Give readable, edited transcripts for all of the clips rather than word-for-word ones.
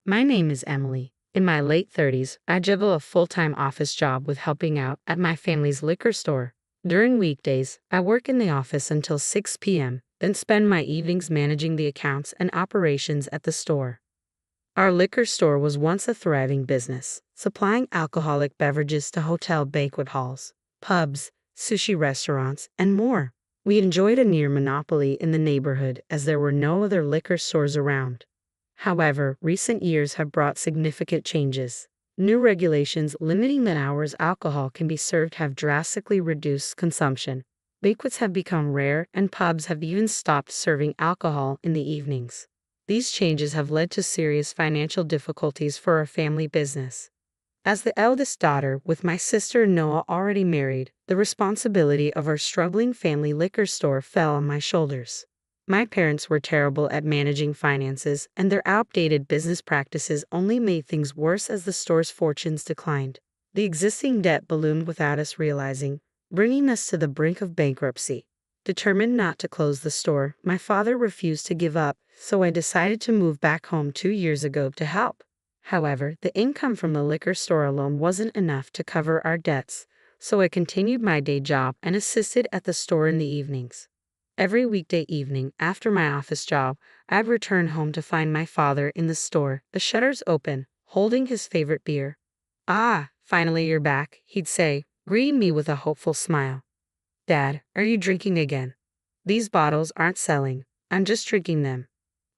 My name is Emily. In my late 30s, I juggle a full-time office job with helping out at my family's liquor store. During weekdays, I work in the office until 6 p.m., then spend my evenings managing the accounts and operations at the store. Our liquor store was once a thriving business, supplying alcoholic beverages to hotel banquet halls, pubs, sushi restaurants, and more. We enjoyed a near monopoly in the neighborhood as there were no other liquor stores around. However, recent years have brought significant changes. New regulations limiting the hours alcohol can be served have drastically reduced consumption. Banquets have become rare, and pubs have even stopped serving alcohol in the evenings. These changes have led to serious financial difficulties for our family business. As the eldest daughter, with my sister Noah already married, the responsibility of our struggling family liquor store fell on my shoulders. My parents were terrible at managing finances, and their outdated business practices only made things worse as the store's fortunes declined. The existing debt ballooned without us realizing, bringing us to the brink of bankruptcy. Determined not to close the store, my father refused to give up, so I decided to move back home 2 years ago to help. However, the income from the liquor store alone wasn't enough to cover our debts, so I continued my day job and assisted at the store in the evenings. Every weekday evening, after my office job, I'd return home to find my father in the store, the shutters open, holding his favorite beer. "Ah, finally you're back," he'd say, greeting me with a hopeful smile. "Dad, are you drinking again?" "These bottles aren't selling. I'm just drinking them."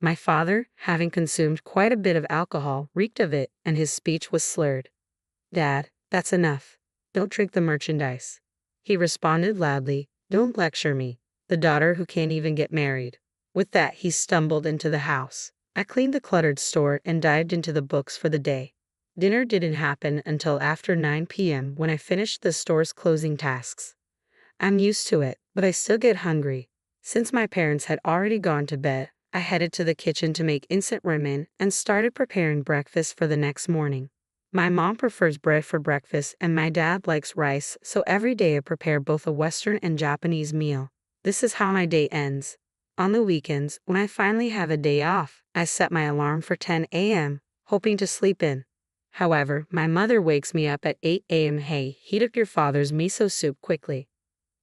My father, having consumed quite a bit of alcohol, reeked of it, and his speech was slurred. "Dad, that's enough. Don't drink the merchandise." He responded loudly, "Don't lecture me, the daughter who can't even get married." With that, he stumbled into the house. I cleaned the cluttered store and dived into the books for the day. Dinner didn't happen until after 9 p.m. when I finished the store's closing tasks. I'm used to it, but I still get hungry. Since my parents had already gone to bed, I headed to the kitchen to make instant ramen and started preparing breakfast for the next morning. My mom prefers bread for breakfast and my dad likes rice, so every day I prepare both a Western and Japanese meal. This is how my day ends. On the weekends, when I finally have a day off, I set my alarm for 10 a.m., hoping to sleep in. However, my mother wakes me up at 8 a.m. "Hey, heat up your father's miso soup quickly."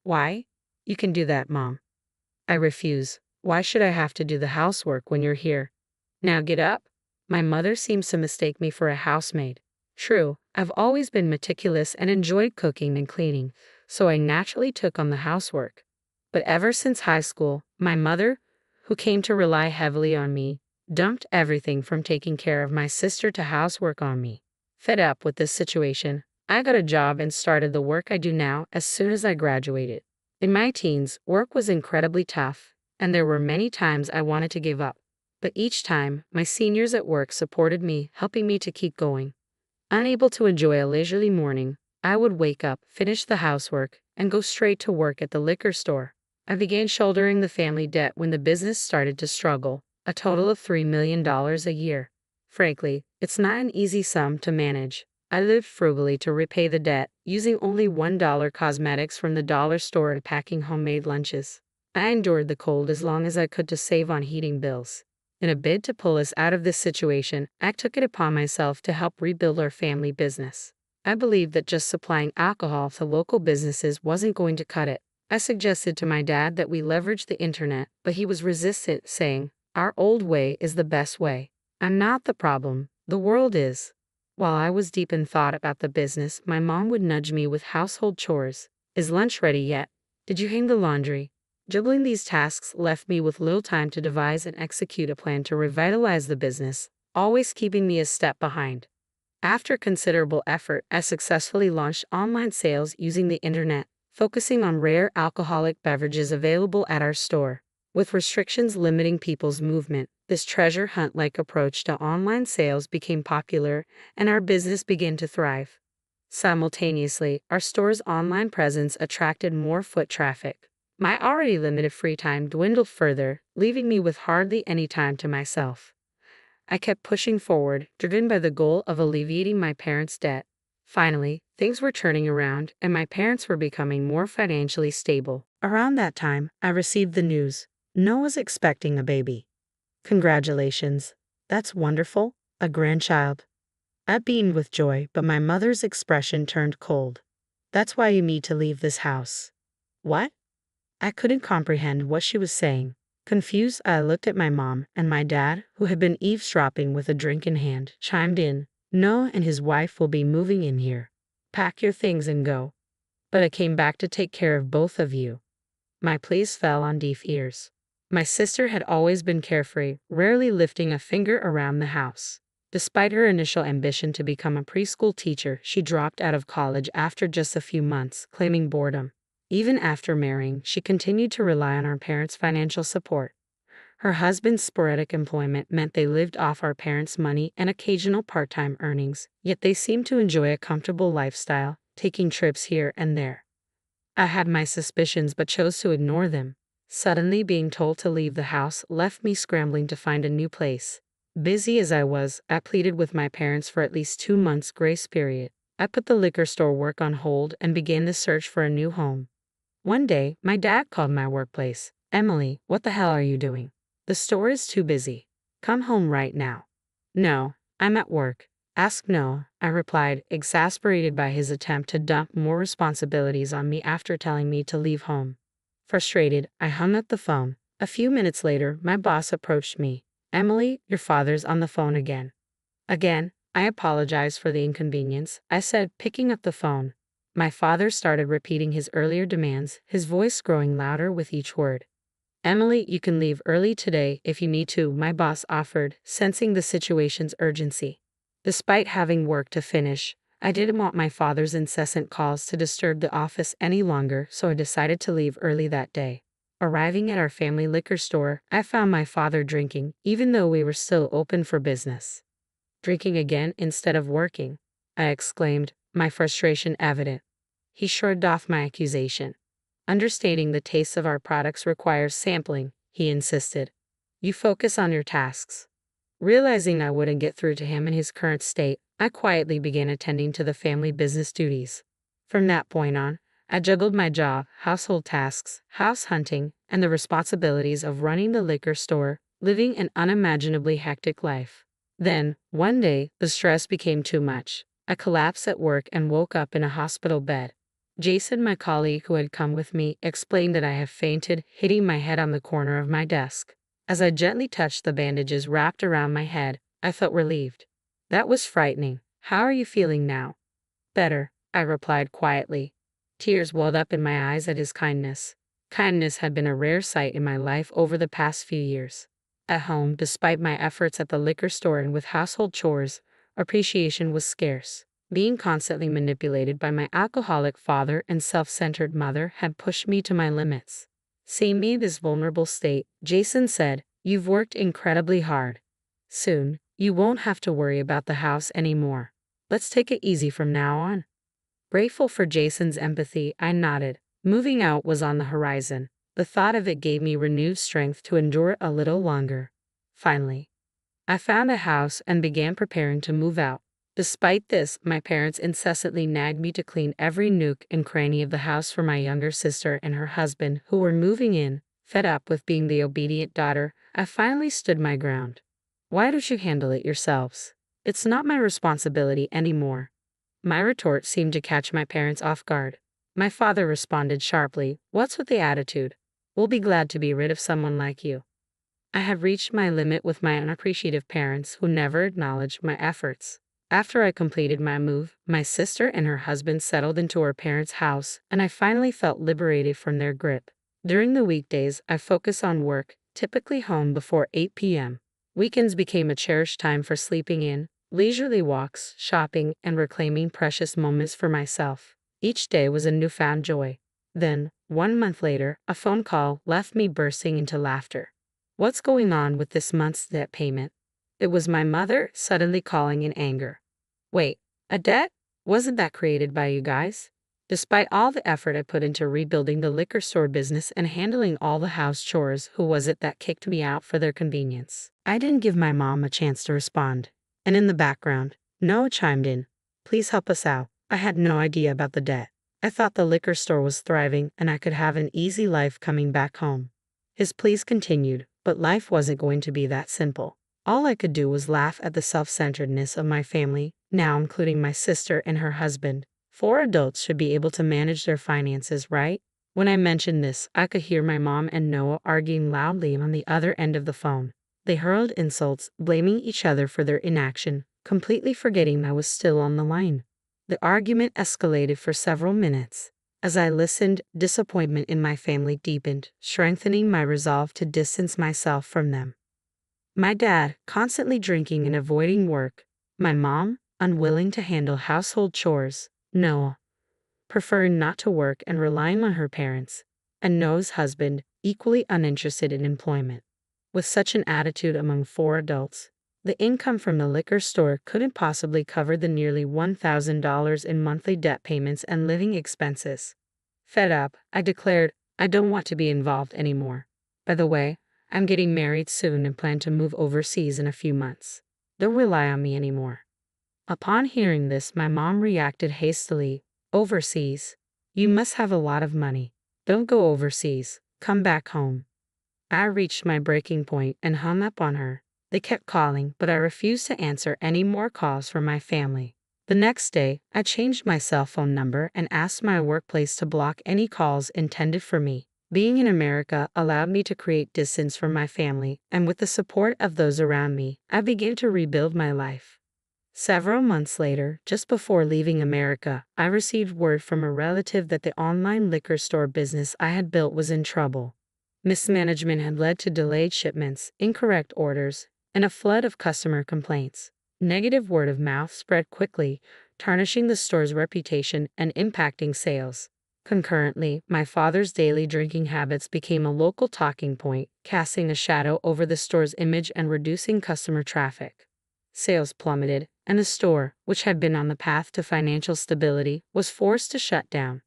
"Why?" "You can do that, Mom." I refuse. "Why should I have to do the housework when you're here?" "Now get up." My mother seems to mistake me for a housemaid. True, I've always been meticulous and enjoyed cooking and cleaning, so I naturally took on the housework. But ever since high school, my mother, who came to rely heavily on me, dumped everything from taking care of my sister to housework on me. Fed up with this situation, I got a job and started the work I do now as soon as I graduated. In my teens, work was incredibly tough, and there were many times I wanted to give up. But each time, my seniors at work supported me, helping me to keep going. Unable to enjoy a leisurely morning, I would wake up, finish the housework, and go straight to work at the liquor store. I began shouldering the family debt when the business started to struggle, a total of $3 million a year. Frankly, it's not an easy sum to manage. I lived frugally to repay the debt, using only $1 cosmetics from the dollar store and packing homemade lunches. I endured the cold as long as I could to save on heating bills. In a bid to pull us out of this situation, I took it upon myself to help rebuild our family business. I believed that just supplying alcohol to local businesses wasn't going to cut it. I suggested to my dad that we leverage the internet, but he was resistant, saying, "Our old way is the best way." "I'm not the problem, the world is." While I was deep in thought about the business, my mom would nudge me with household chores. "Is lunch ready yet? Did you hang the laundry?" Juggling these tasks left me with little time to devise and execute a plan to revitalize the business, always keeping me a step behind. After considerable effort, I successfully launched online sales using the internet, focusing on rare alcoholic beverages available at our store. With restrictions limiting people's movement, this treasure hunt-like approach to online sales became popular, and our business began to thrive. Simultaneously, our store's online presence attracted more foot traffic. My already limited free time dwindled further, leaving me with hardly any time to myself. I kept pushing forward, driven by the goal of alleviating my parents' debt. Finally, things were turning around, and my parents were becoming more financially stable. Around that time, I received the news. Noah's expecting a baby. "Congratulations. That's wonderful. a grandchild. I beamed with joy, but my mother's expression turned cold. That's why you need to leave this house. What? I couldn't comprehend what she was saying. Confused, I looked at my mom, and my dad, who had been eavesdropping with a drink in hand, chimed in. Noah and his wife will be moving in here. Pack your things and go. But I came back to take care of both of you. My pleas fell on deaf ears. My sister had always been carefree, rarely lifting a finger around the house. Despite her initial ambition to become a preschool teacher, she dropped out of college after just a few months, claiming boredom. Even after marrying, she continued to rely on our parents' financial support. Her husband's sporadic employment meant they lived off our parents' money and occasional part-time earnings, yet they seemed to enjoy a comfortable lifestyle, taking trips here and there. I had my suspicions but chose to ignore them. Suddenly being told to leave the house left me scrambling to find a new place. Busy as I was, I pleaded with my parents for at least 2 months' grace period. I put the liquor store work on hold and began the search for a new home. One day, my dad called my workplace. Emily, what the hell are you doing? The store is too busy. Come home right now. No, I'm at work. Ask Noah, I replied, exasperated by his attempt to dump more responsibilities on me after telling me to leave home. Frustrated, I hung up the phone. A few minutes later, my boss approached me. Emily, your father's on the phone again. Again, I apologized for the inconvenience, I said, picking up the phone. My father started repeating his earlier demands, his voice growing louder with each word. Emily, you can leave early today if you need to, my boss offered, sensing the situation's urgency. Despite having work to finish, I didn't want my father's incessant calls to disturb the office any longer, so I decided to leave early that day. Arriving at our family liquor store, I found my father drinking, even though we were still open for business. Drinking again instead of working, I exclaimed, my frustration evident. He shrugged off my accusation. Understanding the tastes of our products requires sampling, he insisted. You focus on your tasks. Realizing I wouldn't get through to him in his current state, I quietly began attending to the family business duties. From that point on, I juggled my job, household tasks, house hunting, and the responsibilities of running the liquor store, living an unimaginably hectic life. Then, one day, the stress became too much. I collapsed at work and woke up in a hospital bed. Jason, my colleague who had come with me, explained that I had fainted, hitting my head on the corner of my desk. As I gently touched the bandages wrapped around my head, I felt relieved. That was frightening. How are you feeling now? Better, I replied quietly. Tears welled up in my eyes at his kindness. Kindness had been a rare sight in my life over the past few years. At home, despite my efforts at the liquor store and with household chores, appreciation was scarce. Being constantly manipulated by my alcoholic father and self-centered mother had pushed me to my limits. Seeing me in this vulnerable state, Jason said, "You've worked incredibly hard. Soon, you won't have to worry about the house anymore. Let's take it easy from now on." Grateful for Jason's empathy, I nodded. Moving out was on the horizon. The thought of it gave me renewed strength to endure it a little longer. Finally, I found a house and began preparing to move out. Despite this, my parents incessantly nagged me to clean every nook and cranny of the house for my younger sister and her husband, who were moving in. Fed up with being the obedient daughter, I finally stood my ground. "Why don't you handle it yourselves? It's not my responsibility anymore." My retort seemed to catch my parents off guard. My father responded sharply, "What's with the attitude? We'll be glad to be rid of someone like you." I had reached my limit with my unappreciative parents who never acknowledged my efforts. After I completed my move, my sister and her husband settled into our parents' house, and I finally felt liberated from their grip. During the weekdays, I focused on work, typically home before 8 p.m. Weekends became a cherished time for sleeping in, leisurely walks, shopping, and reclaiming precious moments for myself. Each day was a newfound joy. Then, 1 month later, a phone call left me bursting into laughter. "What's going on with this month's debt payment?" It was my mother suddenly calling in anger. "Wait, a debt? Wasn't that created by you guys?" Despite all the effort I put into rebuilding the liquor store business and handling all the house chores, who was it that kicked me out for their convenience? I didn't give my mom a chance to respond. And in the background, Noah chimed in. "Please help us out. I had no idea about the debt. I thought the liquor store was thriving and I could have an easy life coming back home." His pleas continued, but life wasn't going to be that simple. All I could do was laugh at the self-centeredness of my family, now including my sister and her husband. 4 adults should be able to manage their finances, right? When I mentioned this, I could hear my mom and Noah arguing loudly on the other end of the phone. They hurled insults, blaming each other for their inaction, completely forgetting I was still on the line. The argument escalated for several minutes. As I listened, disappointment in my family deepened, strengthening my resolve to distance myself from them. My dad, constantly drinking and avoiding work. My mom, unwilling to handle household chores. Noah, preferring not to work and relying on her parents. And Noah's husband, equally uninterested in employment. With such an attitude among 4 adults, the income from the liquor store couldn't possibly cover the nearly $1,000 in monthly debt payments and living expenses. Fed up, I declared, I don't want to be involved anymore. By the way, I'm getting married soon and plan to move overseas in a few months. Don't rely on me anymore. Upon hearing this, my mom reacted hastily. Overseas? You must have a lot of money. Don't go overseas. Come back home. I reached my breaking point and hung up on her. They kept calling, but I refused to answer any more calls from my family. The next day, I changed my cell phone number and asked my workplace to block any calls intended for me. Being in America allowed me to create distance from my family, and with the support of those around me, I began to rebuild my life. Several months later, just before leaving America, I received word from a relative that the online liquor store business I had built was in trouble. Mismanagement had led to delayed shipments, incorrect orders, and a flood of customer complaints. Negative word of mouth spread quickly, tarnishing the store's reputation and impacting sales. Concurrently, my father's daily drinking habits became a local talking point, casting a shadow over the store's image and reducing customer traffic. Sales plummeted, and the store, which had been on the path to financial stability, was forced to shut down.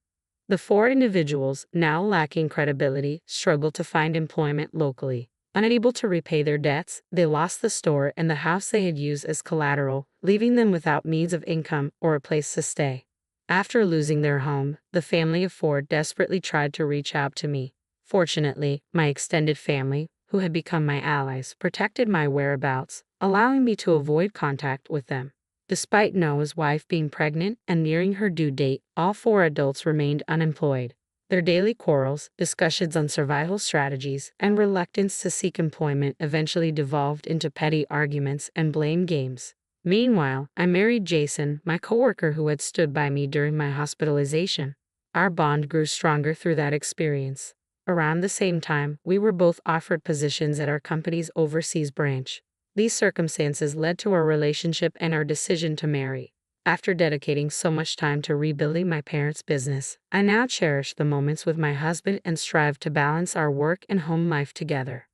The 4 individuals, now lacking credibility, struggled to find employment locally. Unable to repay their debts, they lost the store and the house they had used as collateral, leaving them without means of income or a place to stay. After losing their home, the family of 4 desperately tried to reach out to me. Fortunately, my extended family, who had become my allies, protected my whereabouts, allowing me to avoid contact with them. Despite Noah's wife being pregnant and nearing her due date, all 4 adults remained unemployed. Their daily quarrels, discussions on survival strategies, and reluctance to seek employment eventually devolved into petty arguments and blame games. Meanwhile, I married Jason, my coworker who had stood by me during my hospitalization. Our bond grew stronger through that experience. Around the same time, we were both offered positions at our company's overseas branch. These circumstances led to our relationship and our decision to marry. After dedicating so much time to rebuilding my parents' business, I now cherish the moments with my husband and strive to balance our work and home life together.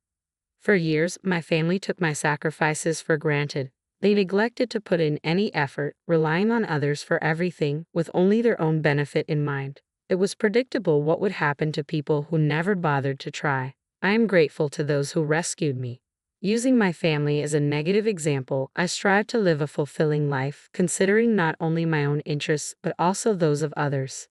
For years, my family took my sacrifices for granted. They neglected to put in any effort, relying on others for everything, with only their own benefit in mind. It was predictable what would happen to people who never bothered to try. I am grateful to those who rescued me. Using my family as a negative example, I strive to live a fulfilling life, considering not only my own interests but also those of others.